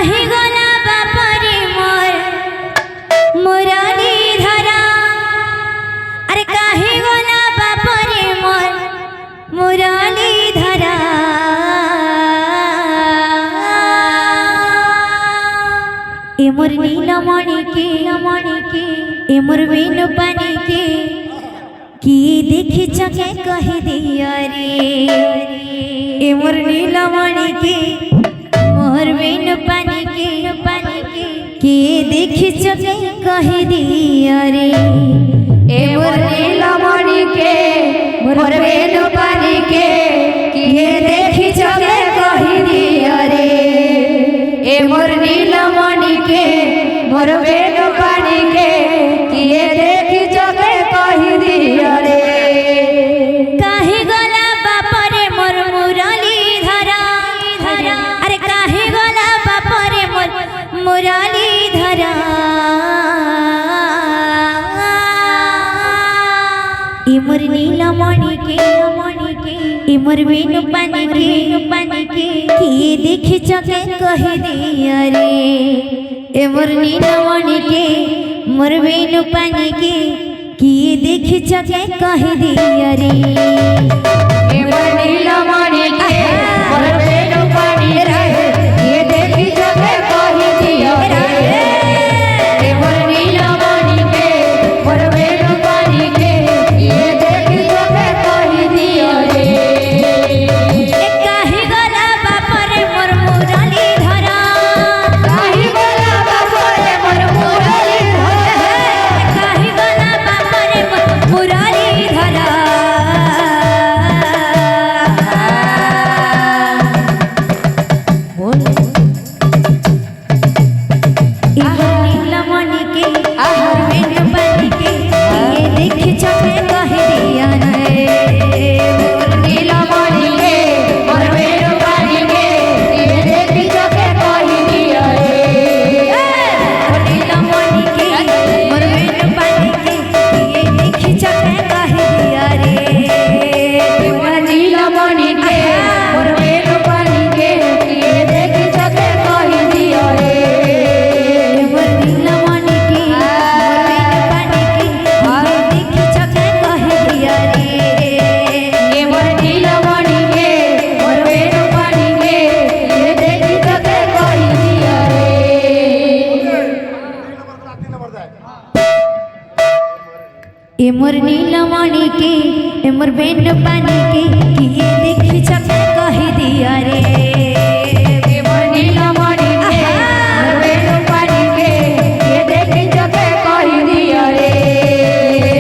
কাহি গলা বাপরে মোর মুরালি ধরা আরে কাহি গলা বাপরে মোর মুরালি ধরা এমর নীলমণি কে এমর বেনু পানি কে কি দেখিছ কে কহি দিয়া রে এমর নীলমণি কে মোর বেনু পানি কে কি দেখিছ কে কহি দিয়া রে এমর নীলমণি কে মোর বেনু পানি কে কি দেখিছ কে কহি দিয়া রে এমর নীলমণি কে মোর বেনু পানি কে কি দেখিছ কে কহি দিয়া রে কাহি গলা বাপরে মোর মুরালি ধরা আরে কাহি গলা বাপরে মোর মুরালি ধরা ইমর নীলমণি কে ইমর বেনু পানি কে কি দেখিছ কে কহি দিয়া রে এমর নীলমণি কে মোর বেনু পানি কে কি দেখিছ কে কহি দিয়া রে এমর নীলমণি কে মোর বেনু পানি কে কি দেখিছ কে কহি দিয়া রে এমর নীলমণি কে মোর বেনু পানি কে কি দেখিছ কে কহি দিয়া রে কাহি গলা বাপরে মোর মুরালি ধরা কাহি গলা বাপরে মোর মুরালি ধরা কাহি গলা বাপরে মোর মুরালি ধরা ইমর নীলমণি কে মোর বেনু পানি কে কি দেখিছ কে কহি দিয়া রে নীলমণি কে মোর বেনু পানি কে কি দেখিছ কে কহি দিয়া রে নীলমণি কে মোর বেনু পানি কে কি দেখিছ কে কহি দিয়া রে এমর নীলমণি কে মোর বেনু পানি কে কি দেখিছ কে কহি দিয়া রে এমর নীলমণি কে মোর বেনু পানি কে কি দেখিছ কে কহি দিয়া রে এমর নীলমণি কে মোর বেনু পানি কে কি দেখিছ কে কহি দিয়া রে এমর নীলমণি কে মোর বেনু পানি কে কি দেখিছ কে কহি দিয়া রে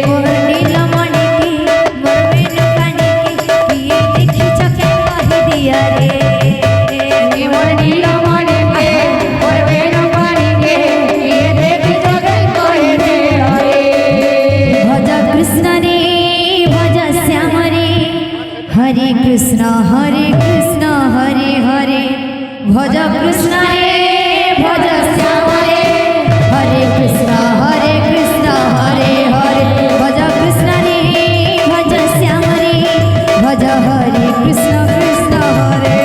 এমর নীলমণি কে মোর বেনু পানি কে কি দেখিছ কে কহি দিয়া রে এমর নীলমণি কে মোর বেনু পানি কে কি দেখিছ কে কহি দিয়া রে ভজ কৃষ্ণ রে ভজ শ্যাম রে হরে কৃষ্ণ হরে হরে ভজ কৃষ্ণ রে ভজ শ্যাম রে হরে কৃষ্ণ হরে ভজ কৃষ্ণ রে ভজ শ্যাম রে ভজ হরে কৃষ্ণ হরে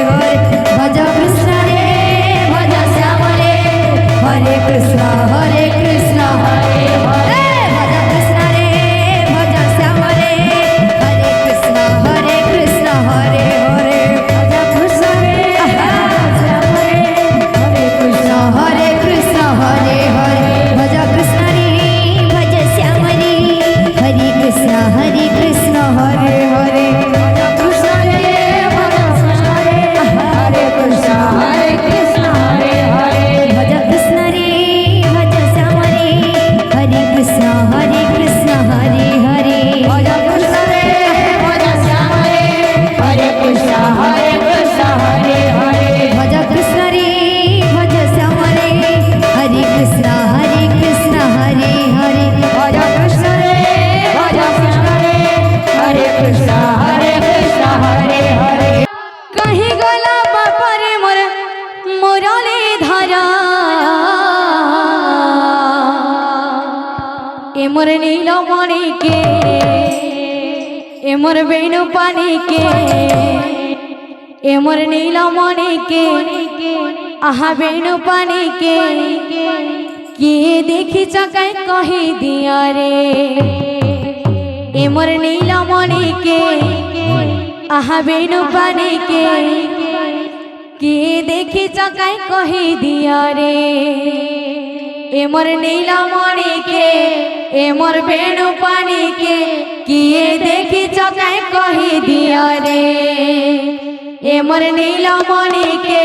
ভজ কৃষ্ণ রে ভজ শ্যাম রে হরে কৃষ্ণ হরে ভজ কৃষ্ণ রে ভজ শ্যাম রে হরে কৃষ্ণ হরে ভজ কৃষ্ণ রে শ্যাম রে হরে কৃষ্ণ হরে ভজ কৃষ্ণ রে ভজ শ্যাম রে হরে কৃষ্ণ হরে ভজ কৃষ্ণ রে ভজ কৃষ্ণ রে হরে কৃষ্ণ ভজ কৃষ্ণ রে ভজ শ্যাম রে হরে কৃষ্ণ হরে ভজ কৃষ্ণ রে ভজ শ্যাম রে হরে কৃষ্ণ হরে হরে ভজ কৃষ্ণ রে ভজ শ্যাম রে হরে কৃষ্ণ হরে ভজ কৃষ্ণ রে ভজ কৃষ্ণ রে হরে কৃষ্ণ হরে হরে কাহি গলা বাপরে মোর মুরালি ধরা এমর নীলমণি কে এমর বেনু পানি কে এমর নীলমণি কে आहा बेणु पानी के किए देखी चकाई कही दिया रे ए मोर नीलमणि के आहा बेणु पानी के किए देखी चकाई कही दिया रे ए मोर नीलमणि के ए मोर बेणु पानी के किए देखी चकाई कही दिया रे ए मोर नीलमणि के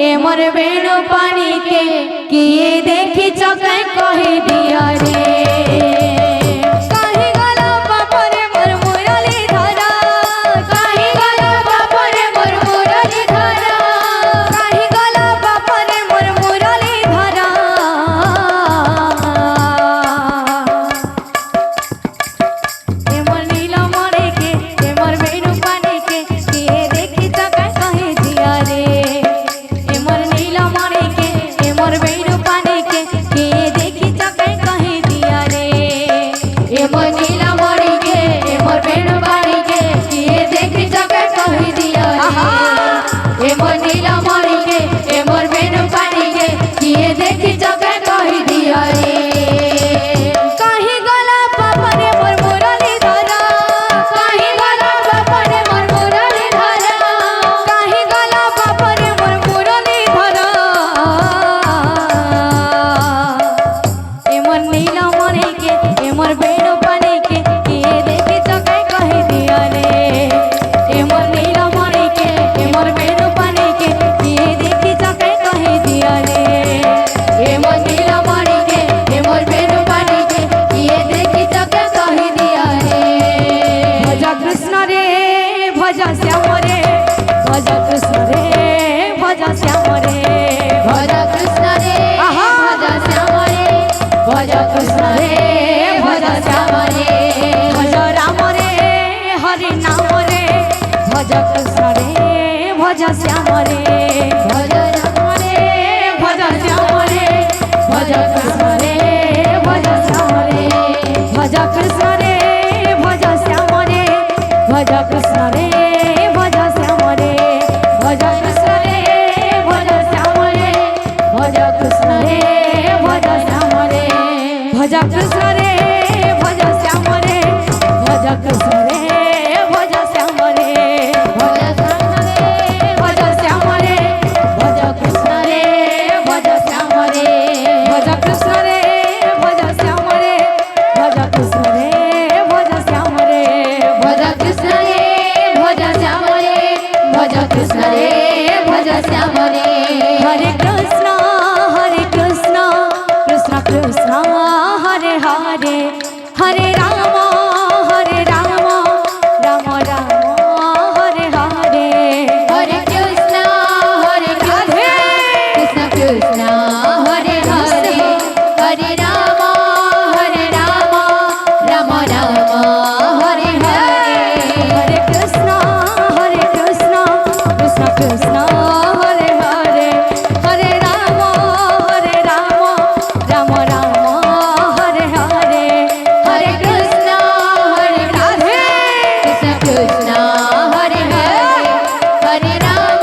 ए मोर बेणु पानी के किए देखी चकाई कही दिया रे भज श्याम रे भज राम रे भज श्याम रे भज कृष्ण रे भज श्याम रे भज कृष्ण रे भज श्याम रे भज कृष्ण रे भज श्याम रे भज कृष्ण रे भज श्याम रे भज कृष्ण रे भज श्याम रे भज कृष्ण रे भज श्याम रे भज कृष्ण रे भज श्याम रे हरे कृष्ण कृष्ण कृष्ण हरे हरे हरे राम राम राम हरे हरे हरे कृष्ण कृष्ण कृष्ण हरे हरे हरे राम राम राम हरे हरे हरे कृष्ण कृष्ण कृष्ण हरे हरे हरे राम राम राम हरे हरे हरे कृष्ण कृष्ण कृष्ण हरे हरे हरे राम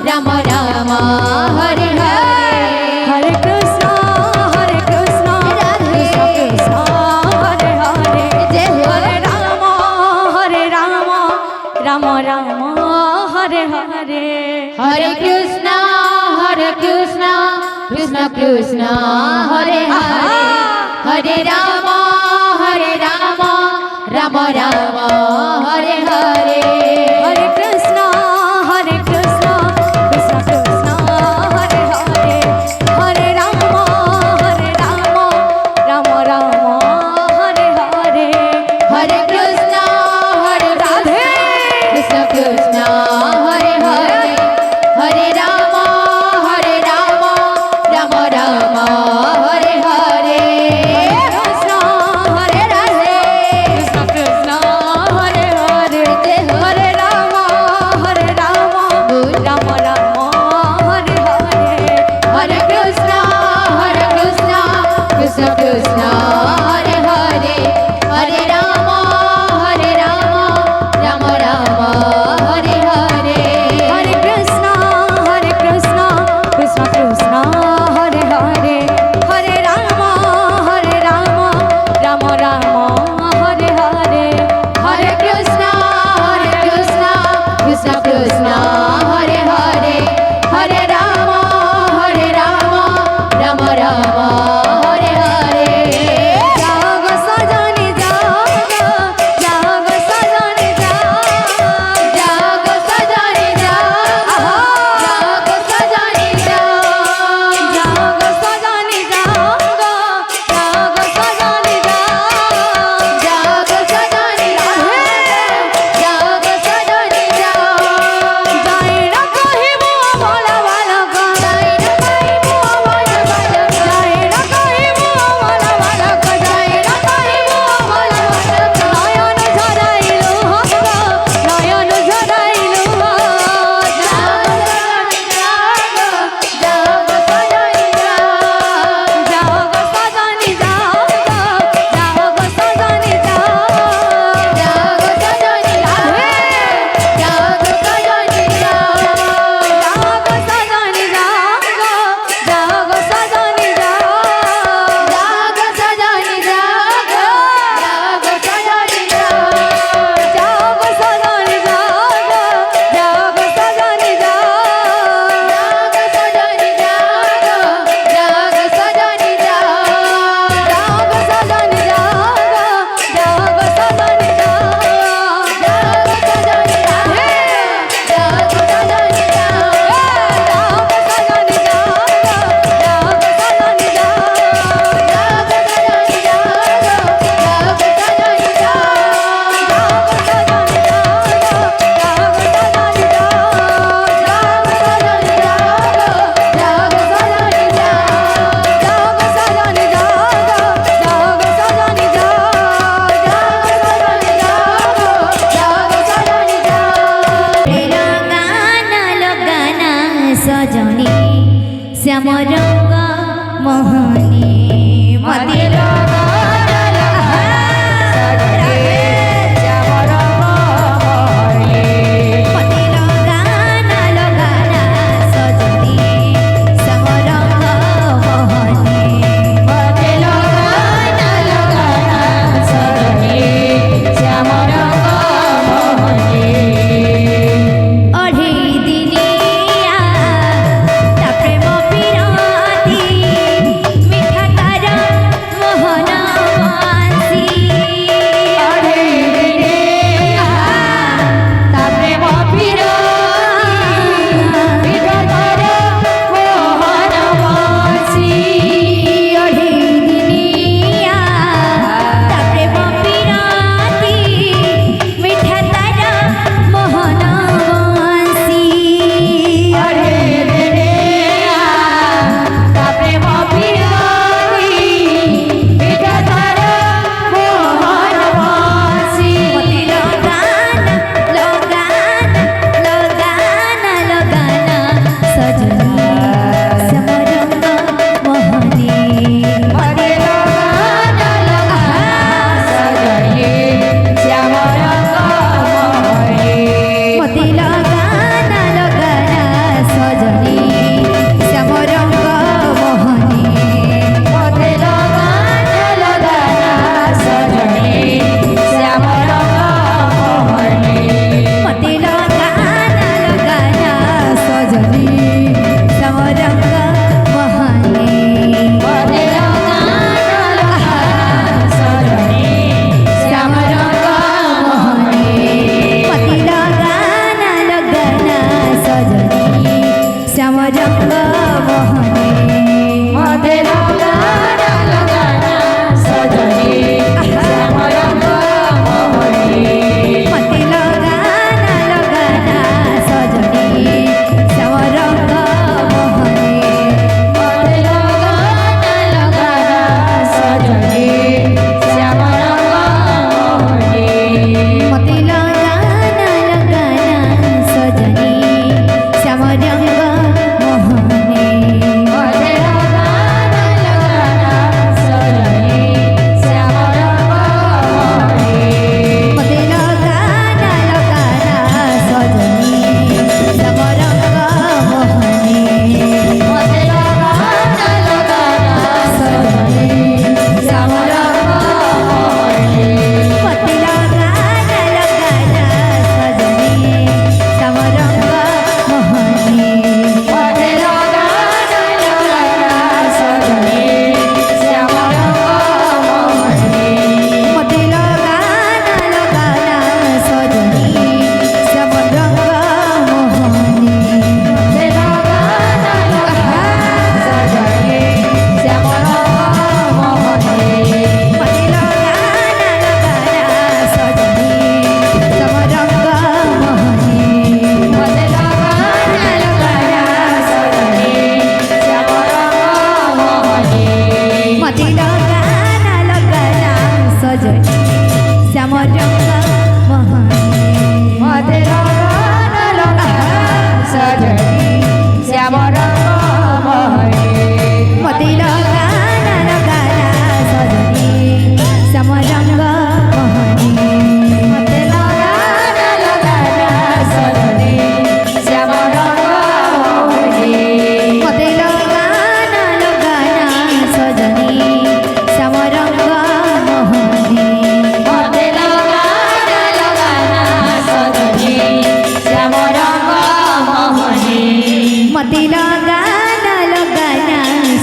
राम राम हरे हरे हरे कृष्ण कृष्ण कृष्ण हरे हरे जय हो हरे राम राम हरे हरे हरे कृष्ण कृष्ण कृष्ण हरे हरे हरे राम राम राम हरे हरे हरे कृष्ण कृष्ण कृष्ण हरे हरे हरे राम राम हरे हरे हरे कृष्ण राधे कृष्ण हरे हरे हरे राम राम राम हरे हरे कृष्ण हरे राधे कृष्ण हरे हरे सजनी श्याम रंग मोहनी मते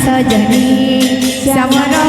सजनी श्याम